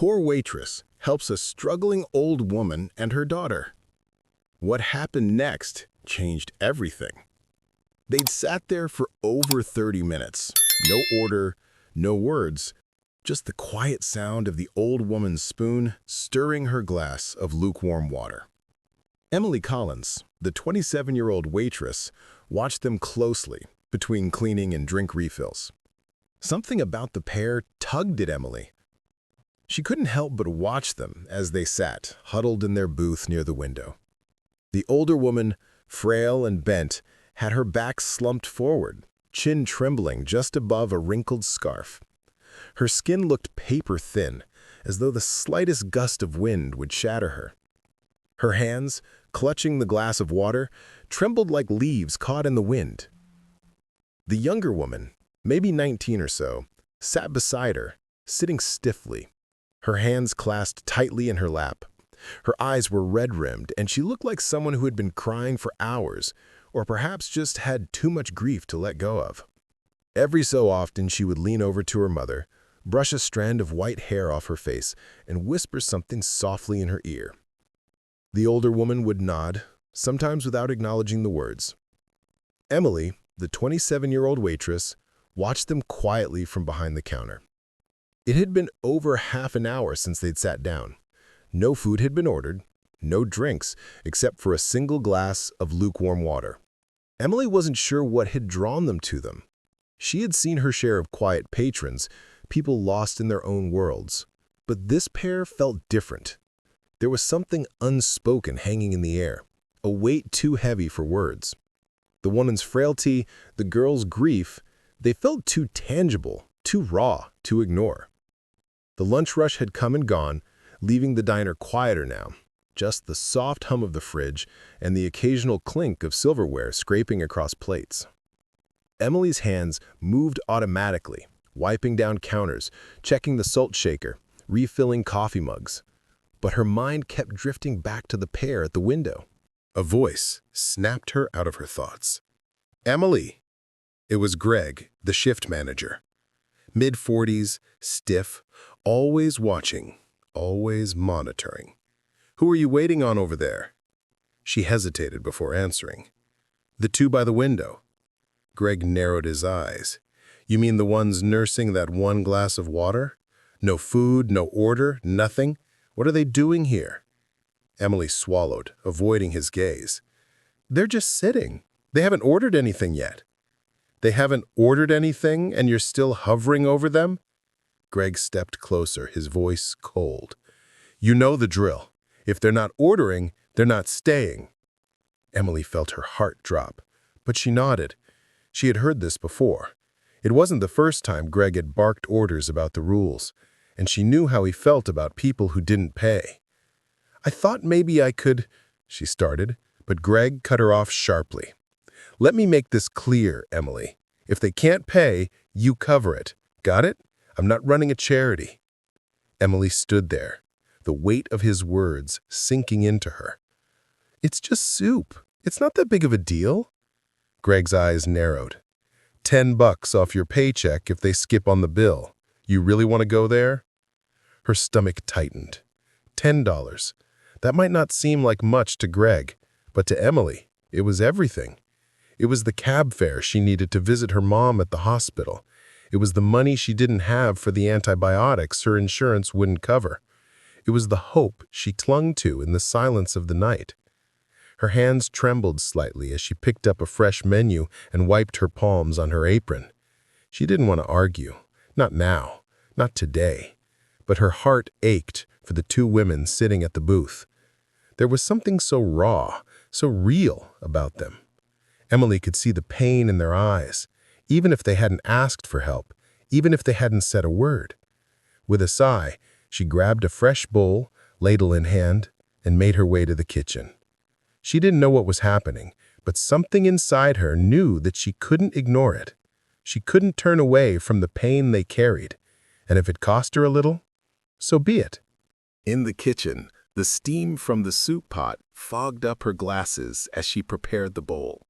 poor waitress helps a struggling old woman and her daughter. What happened next changed everything. They'd sat there for over 30 minutes. No order, no words, just the quiet sound of the old woman's spoon stirring her glass of lukewarm water. Emily Collins, the 27-year-old waitress, watched them closely between cleaning and drink refills. Something about the pair tugged at Emily. She couldn't help but watch them as they sat, huddled in their booth near the window. The older woman, frail and bent, had her back slumped forward, chin trembling just above a wrinkled scarf. Her skin looked paper-thin, as though the slightest gust of wind would shatter her. Her hands, clutching the glass of water, trembled like leaves caught in the wind. The younger woman, maybe 19 or so, sat beside her, sitting stiffly, her hands clasped tightly in her lap. Her eyes were red-rimmed, and she looked like someone who had been crying for hours, or perhaps just had too much grief to let go of. Every so often she would lean over to her mother, brush a strand of white hair off her face, and whisper something softly in her ear. The older woman would nod, sometimes without acknowledging the words. Emily, the 27-year-old waitress, watched them quietly from behind the counter. It had been over half an hour since they'd sat down. No food had been ordered, no drinks, except for a single glass of lukewarm water. Emily wasn't sure what had drawn them to them. She had seen her share of quiet patrons, people lost in their own worlds. But this pair felt different. There was something unspoken hanging in the air, a weight too heavy for words. The woman's frailty, the girl's grief, they felt too tangible, too raw to ignore. The lunch rush had come and gone, leaving the diner quieter now, just the soft hum of the fridge and the occasional clink of silverware scraping across plates. Emily's hands moved automatically, wiping down counters, checking the salt shaker, refilling coffee mugs. But her mind kept drifting back to the pair at the window. A voice snapped her out of her thoughts. "Emily!" It was Greg, the shift manager. Mid-40s, stiff, always watching, always monitoring. "Who are you waiting on over there?" She hesitated before answering. "The two by the window." Greg narrowed his eyes. "You mean the ones nursing that one glass of water? No food, no order, nothing? What are they doing here?" Emily swallowed, avoiding his gaze. "They're just sitting. They haven't ordered anything yet." "They haven't ordered anything, and you're still hovering over them?" Greg stepped closer, his voice cold. "You know the drill. If they're not ordering, they're not staying." Emily felt her heart drop, but she nodded. She had heard this before. It wasn't the first time Greg had barked orders about the rules, and she knew how he felt about people who didn't pay. "I thought maybe I could," she started, but Greg cut her off sharply. "Let me make this clear, Emily. If they can't pay, you cover it. Got it? I'm not running a charity." Emily stood there, the weight of his words sinking into her. "It's just soup. It's not that big of a deal." Greg's eyes narrowed. $10 off your paycheck if they skip on the bill. You really want to go there?" Her stomach tightened. $10. That might not seem like much to Greg, but to Emily, it was everything. It was the cab fare she needed to visit her mom at the hospital. It was the money she didn't have for the antibiotics her insurance wouldn't cover. It was the hope she clung to in the silence of the night. Her hands trembled slightly as she picked up a fresh menu and wiped her palms on her apron. She didn't want to argue. Not now. Not today. But her heart ached for the two women sitting at the booth. There was something so raw, so real about them. Emily could see the pain in their eyes, even if they hadn't asked for help, even if they hadn't said a word. With a sigh, she grabbed a fresh bowl, ladle in hand, and made her way to the kitchen. She didn't know what was happening, but something inside her knew that she couldn't ignore it. She couldn't turn away from the pain they carried, and if it cost her a little, so be it. In the kitchen, the steam from the soup pot fogged up her glasses as she prepared the bowl.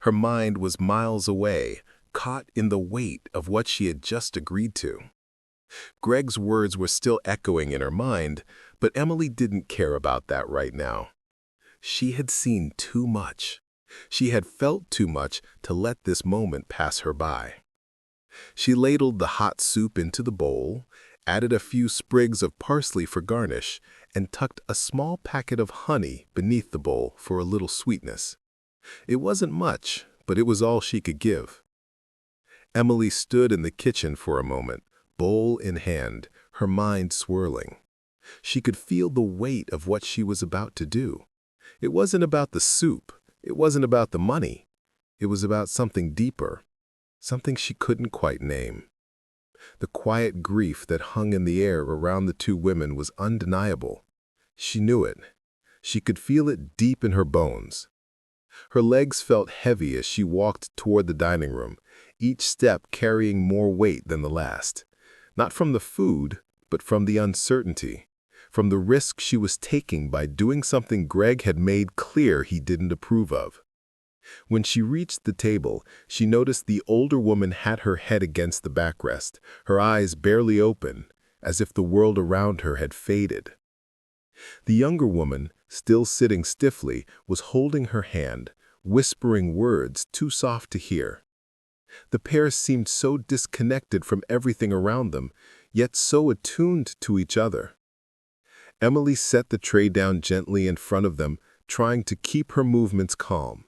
Her mind was miles away, caught in the weight of what she had just agreed to. Greg's words were still echoing in her mind, but Emily didn't care about that right now. She had seen too much. She had felt too much to let this moment pass her by. She ladled the hot soup into the bowl, added a few sprigs of parsley for garnish, and tucked a small packet of honey beneath the bowl for a little sweetness. It wasn't much, but it was all she could give. Emily stood in the kitchen for a moment, bowl in hand, her mind swirling. She could feel the weight of what she was about to do. It wasn't about the soup. It wasn't about the money. It was about something deeper, something she couldn't quite name. The quiet grief that hung in the air around the two women was undeniable. She knew it. She could feel it deep in her bones. Her legs felt heavy as she walked toward the dining room, each step carrying more weight than the last. Not from the food, but from the uncertainty, from the risk she was taking by doing something Greg had made clear he didn't approve of. When she reached the table, she noticed the older woman had her head against the backrest, her eyes barely open, as if the world around her had faded. The younger woman, still sitting stiffly, was holding her hand, whispering words too soft to hear. The pair seemed so disconnected from everything around them, yet so attuned to each other. Emily set the tray down gently in front of them, trying to keep her movements calm.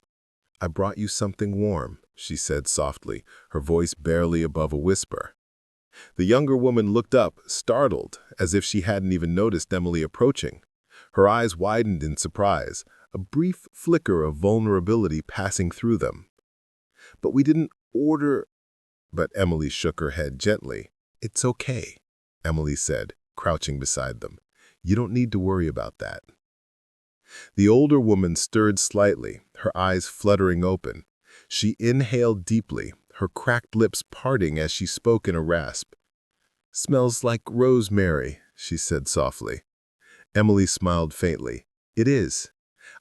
"I brought you something warm," she said softly, her voice barely above a whisper. The younger woman looked up, startled, as if she hadn't even noticed Emily approaching. Her eyes widened in surprise, a brief flicker of vulnerability passing through them. "But we didn't order—" But Emily shook her head gently. "It's okay," Emily said, crouching beside them. "You don't need to worry about that." The older woman stirred slightly, her eyes fluttering open. She inhaled deeply, her cracked lips parting as she spoke in a rasp. "Smells like rosemary," she said softly. Emily smiled faintly. "It is.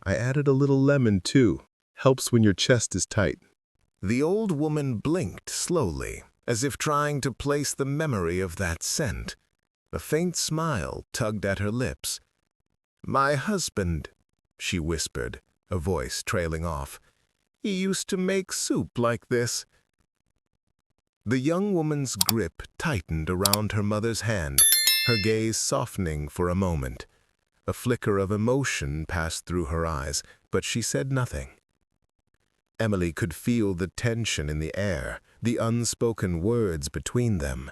I added a little lemon, too. Helps when your chest is tight." The old woman blinked slowly, as if trying to place the memory of that scent. A faint smile tugged at her lips. "My husband," she whispered, a voice trailing off. "He used to make soup like this." The young woman's grip tightened around her mother's hand, her gaze softening for a moment. A flicker of emotion passed through her eyes, but she said nothing. Emily could feel the tension in the air, the unspoken words between them.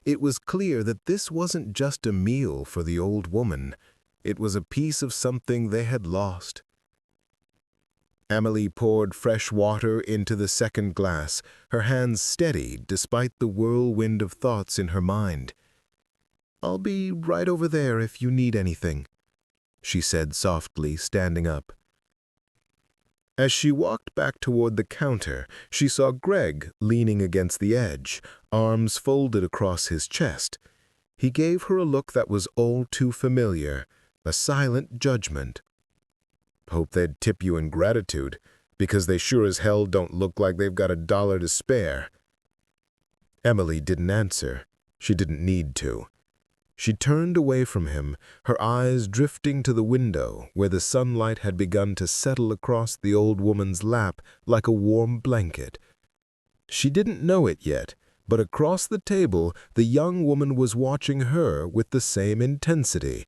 It was clear that this wasn't just a meal for the old woman. It was a piece of something they had lost. Emily poured fresh water into the second glass, her hands steady despite the whirlwind of thoughts in her mind. "I'll be right over there if you need anything," she said softly, standing up. As she walked back toward the counter, she saw Greg leaning against the edge, arms folded across his chest. He gave her a look that was all too familiar, a silent judgment. "Hope they'd tip you in gratitude, because they sure as hell don't look like they've got $1 to spare." Emily didn't answer. She didn't need to. She turned away from him, her eyes drifting to the window where the sunlight had begun to settle across the old woman's lap like a warm blanket. She didn't know it yet, but across the table the young woman was watching her with the same intensity.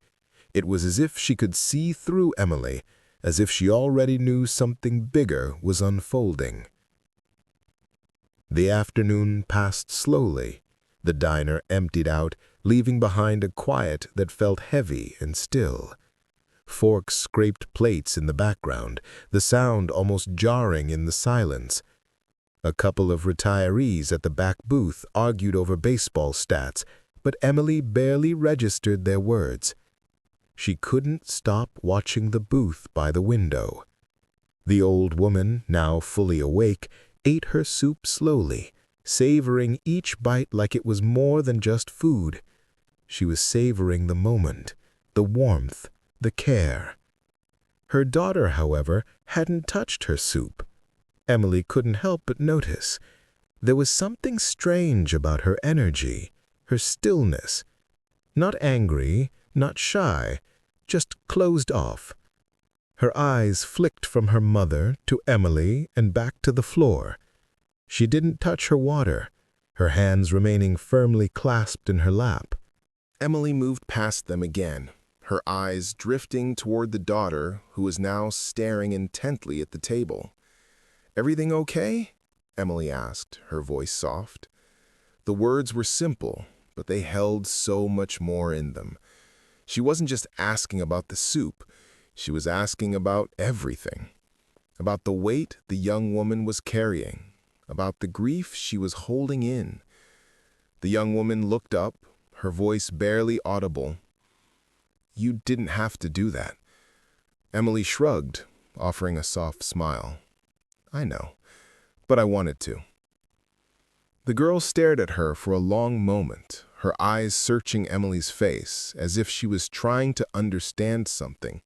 It was as if she could see through Emily, as if she already knew something bigger was unfolding. The afternoon passed slowly. The diner emptied out, leaving behind a quiet that felt heavy and still. Forks scraped plates in the background, the sound almost jarring in the silence. A couple of retirees at the back booth argued over baseball stats, but Emily barely registered their words. She couldn't stop watching the booth by the window. The old woman, now fully awake, ate her soup slowly, savoring each bite like it was more than just food. She was savoring the moment, the warmth, the care. Her daughter, however, hadn't touched her soup. Emily couldn't help but notice. There was something strange about her energy, her stillness. Not angry, not shy, just closed off. Her eyes flicked from her mother to Emily and back to the floor. She didn't touch her water, her hands remaining firmly clasped in her lap. Emily moved past them again, her eyes drifting toward the daughter who was now staring intently at the table. "Everything okay?" Emily asked, her voice soft. The words were simple, but they held so much more in them. She wasn't just asking about the soup, she was asking about everything. About the weight the young woman was carrying, about the grief she was holding in. The young woman looked up, her voice barely audible. "You didn't have to do that." Emily shrugged, offering a soft smile. "I know, but I wanted to." The girl stared at her for a long moment, her eyes searching Emily's face as if she was trying to understand something.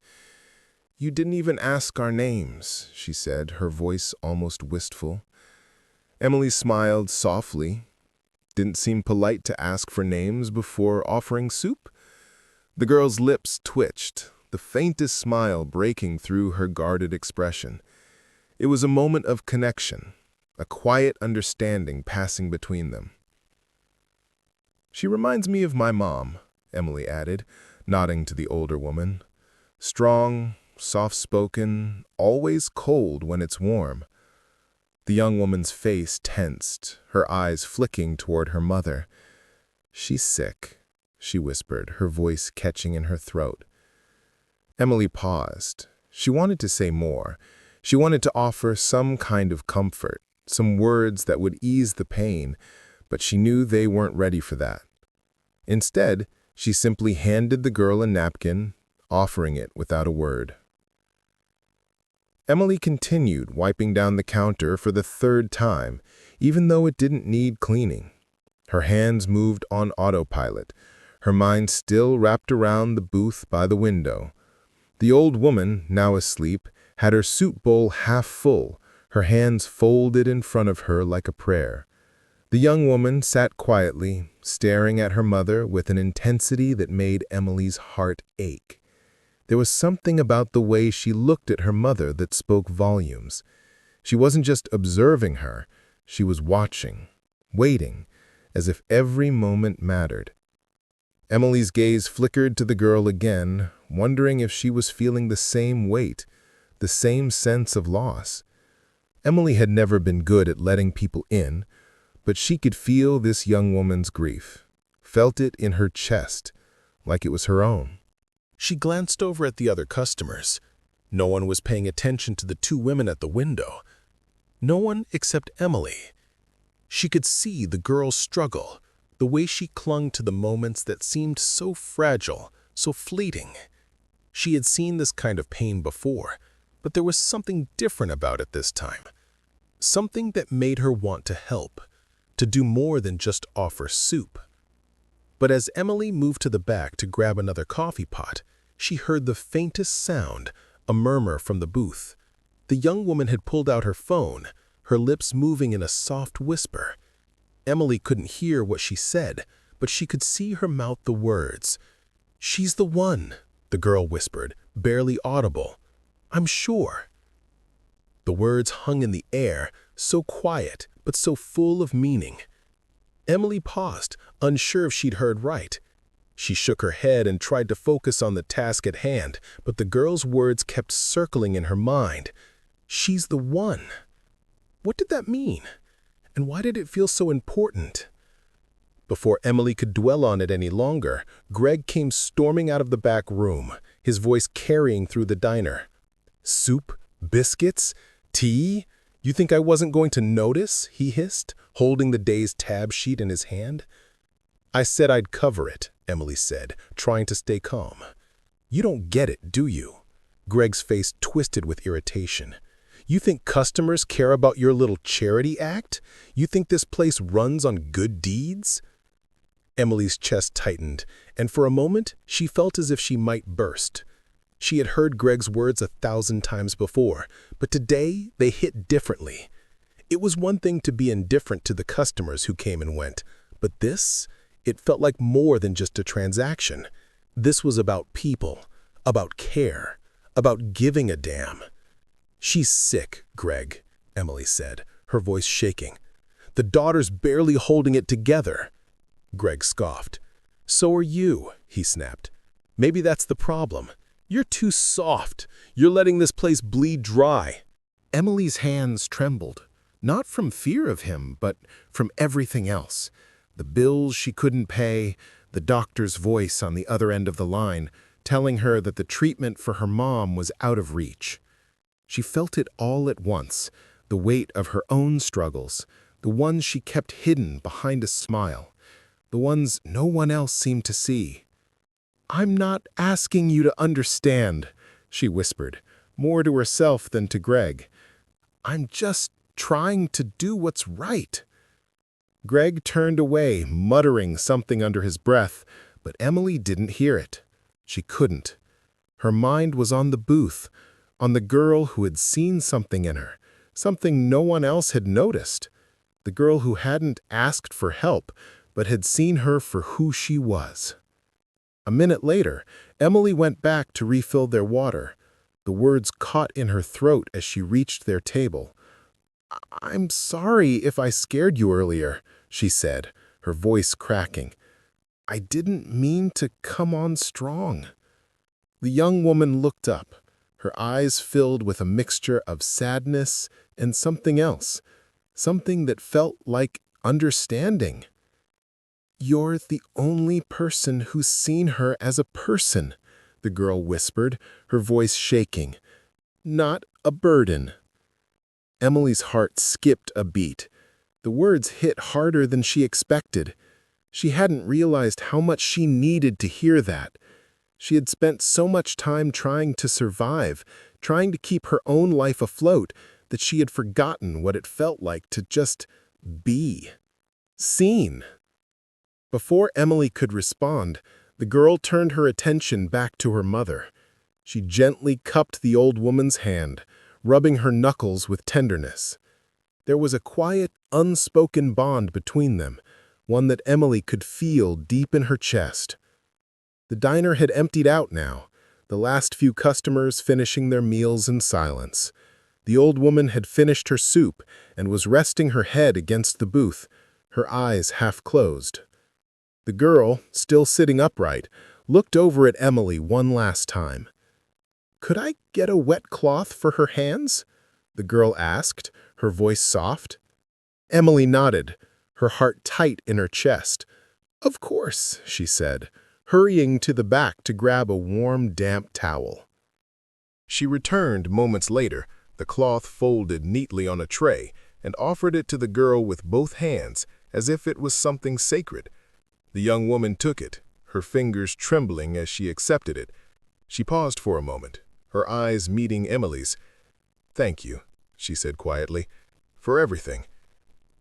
"You didn't even ask our names," she said, her voice almost wistful. Emily smiled softly. Didn't seem polite to ask for names before offering soup. The girl's lips twitched, the faintest smile breaking through her guarded expression. It was a moment of connection, a quiet understanding passing between them. "She reminds me of my mom," Emily added, nodding to the older woman. "Strong, soft-spoken, always cold when it's warm." The young woman's face tensed, her eyes flicking toward her mother. "She's sick," she whispered, her voice catching in her throat. Emily paused. She wanted to say more. She wanted to offer some kind of comfort, some words that would ease the pain, but she knew they weren't ready for that. Instead, she simply handed the girl a napkin, offering it without a word. Emily continued, wiping down the counter for the third time, even though it didn't need cleaning. Her hands moved on autopilot, her mind still wrapped around the booth by the window. The old woman, now asleep, had her soup bowl half full, her hands folded in front of her like a prayer. The young woman sat quietly, staring at her mother with an intensity that made Emily's heart ache. There was something about the way she looked at her mother that spoke volumes. She wasn't just observing her, she was watching, waiting, as if every moment mattered. Emily's gaze flickered to the girl again, wondering if she was feeling the same weight, the same sense of loss. Emily had never been good at letting people in, but she could feel this young woman's grief, felt it in her chest, like it was her own. She glanced over at the other customers. No one was paying attention to the two women at the window. No one except Emily. She could see the girl's struggle, the way she clung to the moments that seemed so fragile, so fleeting. She had seen this kind of pain before, but there was something different about it this time. Something that made her want to help, to do more than just offer soup. But as Emily moved to the back to grab another coffee pot, she heard the faintest sound, a murmur from the booth. The young woman had pulled out her phone, her lips moving in a soft whisper. Emily couldn't hear what she said, but she could see her mouth the words. "She's the one," the girl whispered, barely audible. "I'm sure." The words hung in the air, so quiet, but so full of meaning. Emily paused, unsure if she'd heard right. She shook her head and tried to focus on the task at hand, but the girl's words kept circling in her mind. "She's the one." What did that mean? And why did it feel so important? Before Emily could dwell on it any longer, Greg came storming out of the back room, his voice carrying through the diner. "Soup? Biscuits? Tea? You think I wasn't going to notice?" he hissed, holding the day's tab sheet in his hand. "I said I'd cover it," Emily said, trying to stay calm. "You don't get it, do you?" Greg's face twisted with irritation. "You think customers care about your little charity act? You think this place runs on good deeds?" Emily's chest tightened, and for a moment she felt as if she might burst. She had heard Greg's words 1,000 times before, but today they hit differently. It was one thing to be indifferent to the customers who came and went, but this, It felt like more than just a transaction. This was about people, about care, about giving a damn. "She's sick, Greg," Emily said, her voice shaking. "The daughter's barely holding it together." Greg scoffed. "So are you," he snapped. "Maybe that's the problem. You're too soft. You're letting this place bleed dry." Emily's hands trembled, not from fear of him, but from everything else. The bills she couldn't pay, the doctor's voice on the other end of the line, telling her that the treatment for her mom was out of reach. She felt it all at once, the weight of her own struggles, the ones she kept hidden behind a smile, the ones no one else seemed to see. "I'm not asking you to understand," she whispered, more to herself than to Greg. "I'm just trying to do what's right." Greg turned away, muttering something under his breath, but Emily didn't hear it. She couldn't. Her mind was on the booth, on the girl who had seen something in her, something no one else had noticed. The girl who hadn't asked for help, but had seen her for who she was. A minute later, Emily went back to refill their water. The words caught in her throat as she reached their table. "I'm sorry if I scared you earlier," she said, her voice cracking. "I didn't mean to come on strong." The young woman looked up, her eyes filled with a mixture of sadness and something else, something that felt like understanding. "You're the only person who's seen her as a person," the girl whispered, her voice shaking. "Not a burden." Emily's heart skipped a beat. The words hit harder than she expected. She hadn't realized how much she needed to hear that. She had spent so much time trying to survive, trying to keep her own life afloat, that she had forgotten what it felt like to just be. Seen. Before Emily could respond, the girl turned her attention back to her mother. She gently cupped the old woman's hand, rubbing her knuckles with tenderness. There was a quiet, unspoken bond between them, one that Emily could feel deep in her chest. The diner had emptied out now, the last few customers finishing their meals in silence. The old woman had finished her soup and was resting her head against the booth, her eyes half closed. The girl, still sitting upright, looked over at Emily one last time. "Could I get a wet cloth for her hands?" the girl asked, her voice soft. Emily nodded, her heart tight in her chest. "Of course," she said, hurrying to the back to grab a warm, damp towel. She returned moments later, the cloth folded neatly on a tray, and offered it to the girl with both hands, as if it was something sacred. The young woman took it, her fingers trembling as she accepted it. She paused for a moment, her eyes meeting Emily's. "Thank you," she said quietly, "for everything."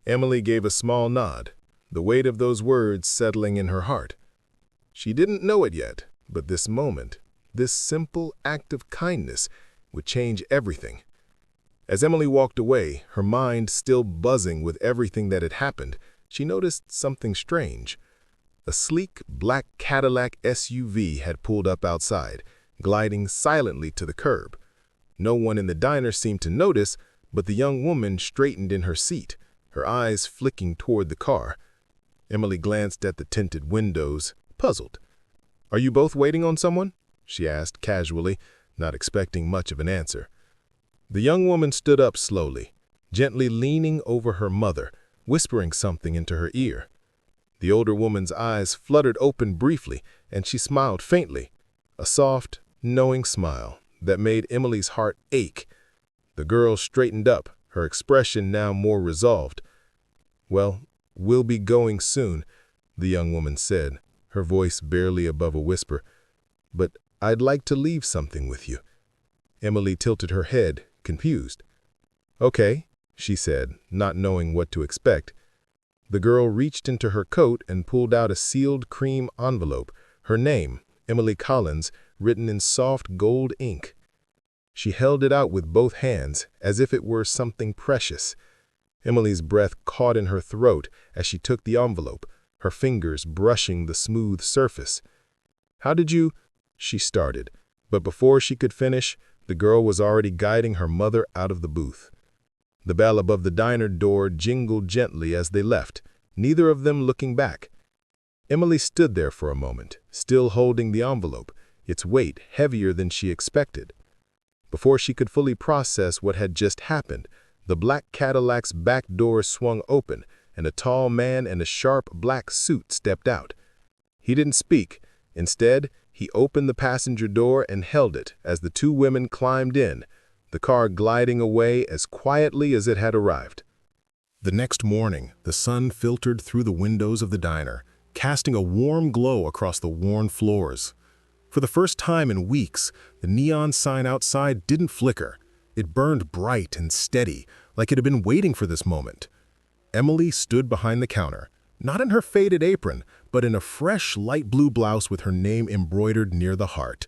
Emily gave a small nod, the weight of those words settling in her heart. She didn't know it yet, but this moment, this simple act of kindness, would change everything. As Emily walked away, her mind still buzzing with everything that had happened, she noticed something strange. A sleek, black Cadillac SUV had pulled up outside, gliding silently to the curb. No one in the diner seemed to notice, but the young woman straightened in her seat, her eyes flicking toward the car. Emily glanced at the tinted windows, puzzled. "Are you both waiting on someone?" she asked casually, not expecting much of an answer. The young woman stood up slowly, gently leaning over her mother, whispering something into her ear. The older woman's eyes fluttered open briefly, and she smiled faintly, a soft, knowing smile that made Emily's heart ache. The girl straightened up, her expression now more resolved. "Well, we'll be going soon," the young woman said, her voice barely above a whisper. "But I'd like to leave something with you." Emily tilted her head, confused. "Okay," she said, not knowing what to expect. The girl reached into her coat and pulled out a sealed cream envelope, her name, Emily Collins, written in soft gold ink. She held it out with both hands, as if it were something precious. Emily's breath caught in her throat as she took the envelope, her fingers brushing the smooth surface. "How did you—" she started, but before she could finish, the girl was already guiding her mother out of the booth. The bell above the diner door jingled gently as they left, neither of them looking back. Emily stood there for a moment, still holding the envelope, its weight heavier than she expected. Before she could fully process what had just happened, the black Cadillac's back door swung open, and a tall man in a sharp black suit stepped out. He didn't speak. Instead, he opened the passenger door and held it as the two women climbed in, the car gliding away as quietly as it had arrived. The next morning, the sun filtered through the windows of the diner, casting a warm glow across the worn floors. For the first time in weeks, the neon sign outside didn't flicker. It burned bright and steady, like it had been waiting for this moment. Emily stood behind the counter, not in her faded apron, but in a fresh light blue blouse with her name embroidered near the heart.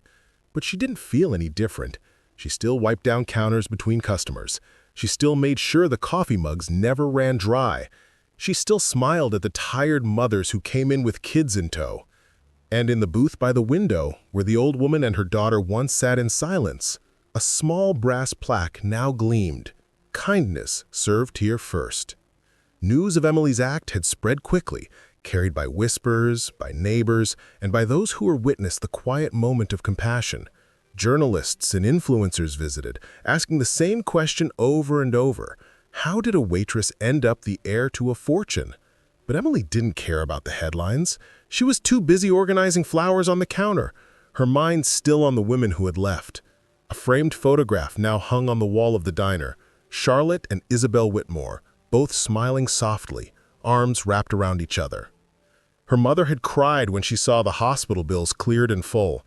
But she didn't feel any different. She still wiped down counters between customers. She still made sure the coffee mugs never ran dry. She still smiled at the tired mothers who came in with kids in tow. And in the booth by the window, where the old woman and her daughter once sat in silence, a small brass plaque now gleamed. Kindness served here first. News of Emily's act had spread quickly, carried by whispers, by neighbors, and by those who were witness the quiet moment of compassion. Journalists and influencers visited, asking the same question over and over. How did a waitress end up the heir to a fortune? But Emily didn't care about the headlines. She was too busy organizing flowers on the counter, her mind still on the women who had left. A framed photograph now hung on the wall of the diner. Charlotte and Isabel Whitmore, both smiling softly, arms wrapped around each other. Her mother had cried when she saw the hospital bills cleared in full.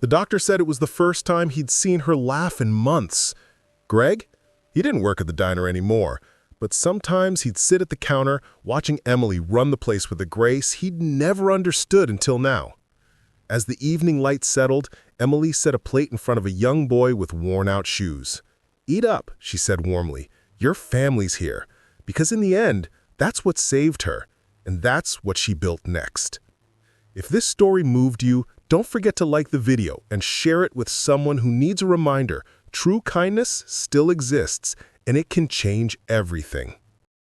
The doctor said it was the first time he'd seen her laugh in months. Greg? He didn't work at the diner anymore, but sometimes he'd sit at the counter watching Emily run the place with a grace he'd never understood until now. As the evening light settled, Emily set a plate in front of a young boy with worn-out shoes. "Eat up," she said warmly. "Your family's here." Because in the end, that's what saved her, and that's what she built next. If this story moved you, don't forget to like the video and share it with someone who needs a reminder. True kindness still exists, and it can change everything.